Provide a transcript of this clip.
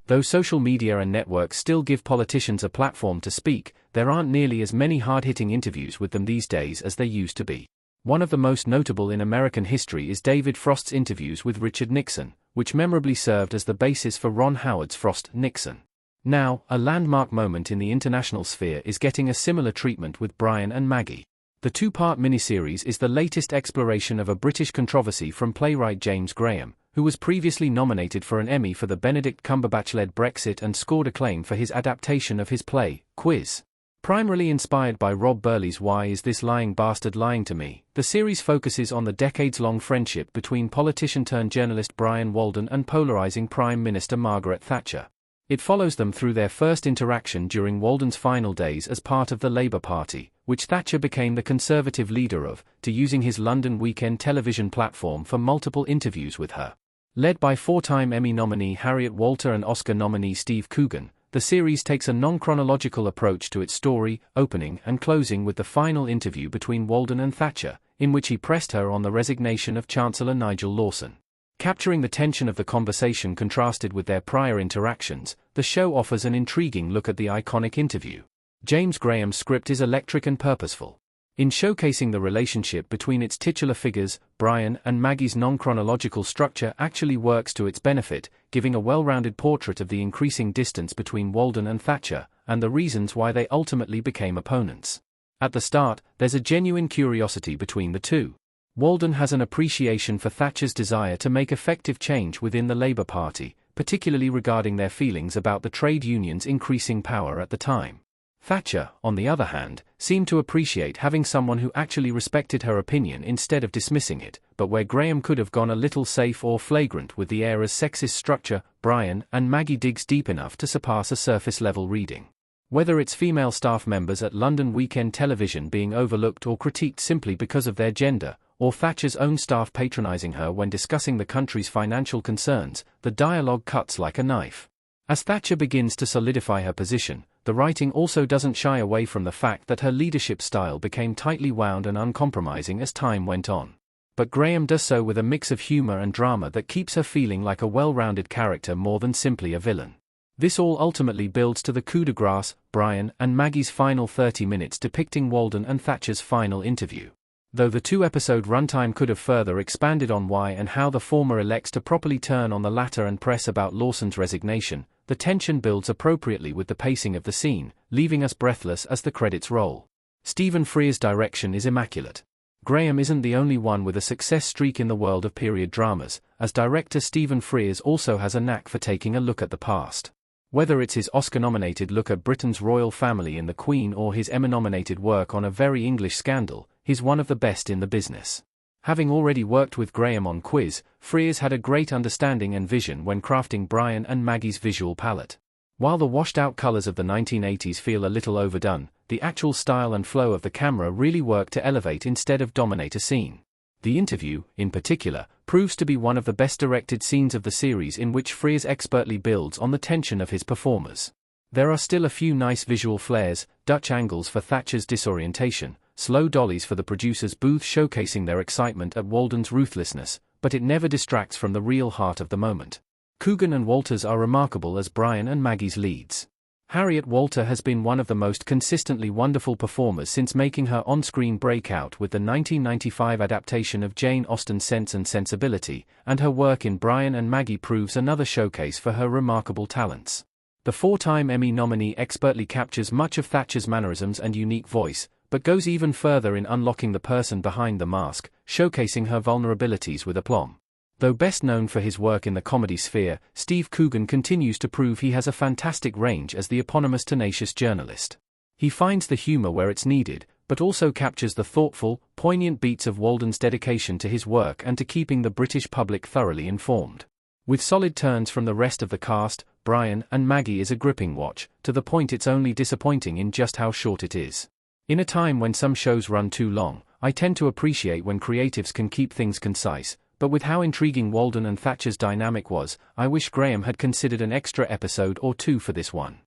Though social media and networks still give politicians a platform to speak, there aren't nearly as many hard-hitting interviews with them these days as there used to be. One of the most notable in American history is David Frost's interviews with Richard Nixon, which memorably served as the basis for Ron Howard's Frost, Nixon. Now, a landmark moment in the international sphere is getting a similar treatment with Brian and Maggie. The two-part miniseries is the latest exploration of a British controversy from playwright James Graham, who was previously nominated for an Emmy for the Benedict Cumberbatch-led Brexit and scored acclaim for his adaptation of his play, Quiz. Primarily inspired by Rob Burleigh's Why Is This Lying Bastard Lying to Me, the series focuses on the decades-long friendship between politician-turned-journalist Brian Walden and polarizing Prime Minister Margaret Thatcher. It follows them through their first interaction during Walden's final days as part of the Labour Party, which Thatcher became the Conservative leader of, to using his London weekend television platform for multiple interviews with her. Led by four-time Emmy nominee Harriet Walter and Oscar nominee Steve Coogan, the series takes a non-chronological approach to its story, opening and closing with the final interview between Walden and Thatcher, in which he pressed her on the resignation of Chancellor Nigel Lawson. Capturing the tension of the conversation contrasted with their prior interactions, the show offers an intriguing look at the iconic interview. James Graham's script is electric and purposeful. In showcasing the relationship between its titular figures, Brian and Maggie's non-chronological structure actually works to its benefit, giving a well-rounded portrait of the increasing distance between Walden and Thatcher, and the reasons why they ultimately became opponents. At the start, there's a genuine curiosity between the two. Walden has an appreciation for Thatcher's desire to make effective change within the Labour Party, particularly regarding their feelings about the trade unions' increasing power at the time. Thatcher, on the other hand, seemed to appreciate having someone who actually respected her opinion instead of dismissing it, but where Graham could have gone a little safe or flagrant with the era's sexist structure, Brian and Maggie digs deep enough to surpass a surface-level reading. Whether it's female staff members at London weekend television being overlooked or critiqued simply because of their gender, or Thatcher's own staff patronising her when discussing the country's financial concerns, the dialogue cuts like a knife. As Thatcher begins to solidify her position, the writing also doesn't shy away from the fact that her leadership style became tightly wound and uncompromising as time went on. But Graham does so with a mix of humour and drama that keeps her feeling like a well-rounded character more than simply a villain. This all ultimately builds to the coup de grace, Brian and Maggie's final 30 minutes depicting Walden and Thatcher's final interview. Though the two-episode runtime could have further expanded on why and how the former elects to properly turn on the latter and press about Lawson's resignation, the tension builds appropriately with the pacing of the scene, leaving us breathless as the credits roll. Stephen Frears' direction is immaculate. Graham isn't the only one with a success streak in the world of period dramas, as director Stephen Frears also has a knack for taking a look at the past. Whether it's his Oscar-nominated look at Britain's royal family in The Queen or his Emmy-nominated work on A Very English Scandal, he's one of the best in the business. Having already worked with Graham on Quiz, Frears had a great understanding and vision when crafting Brian and Maggie's visual palette. While the washed-out colors of the 1980s feel a little overdone, the actual style and flow of the camera really work to elevate instead of dominate a scene. The interview, in particular, proves to be one of the best-directed scenes of the series in which Frears expertly builds on the tension of his performers. There are still a few nice visual flares, Dutch angles for Thatcher's disorientation, slow dollies for the producers' booth showcasing their excitement at Walden's ruthlessness, but it never distracts from the real heart of the moment. Coogan and Walters are remarkable as Brian and Maggie's leads. Harriet Walter has been one of the most consistently wonderful performers since making her on-screen breakout with the 1995 adaptation of Jane Austen's Sense and Sensibility, and her work in Brian and Maggie proves another showcase for her remarkable talents. The four-time Emmy nominee expertly captures much of Thatcher's mannerisms and unique voice, but goes even further in unlocking the person behind the mask, showcasing her vulnerabilities with aplomb. Though best known for his work in the comedy sphere, Steve Coogan continues to prove he has a fantastic range as the eponymous tenacious journalist. He finds the humor where it's needed, but also captures the thoughtful, poignant beats of Walden's dedication to his work and to keeping the British public thoroughly informed. With solid turns from the rest of the cast, Brian and Maggie is a gripping watch, to the point it's only disappointing in just how short it is. In a time when some shows run too long, I tend to appreciate when creatives can keep things concise, but with how intriguing Walden and Thatcher's dynamic was, I wish Graham had considered an extra episode or two for this one.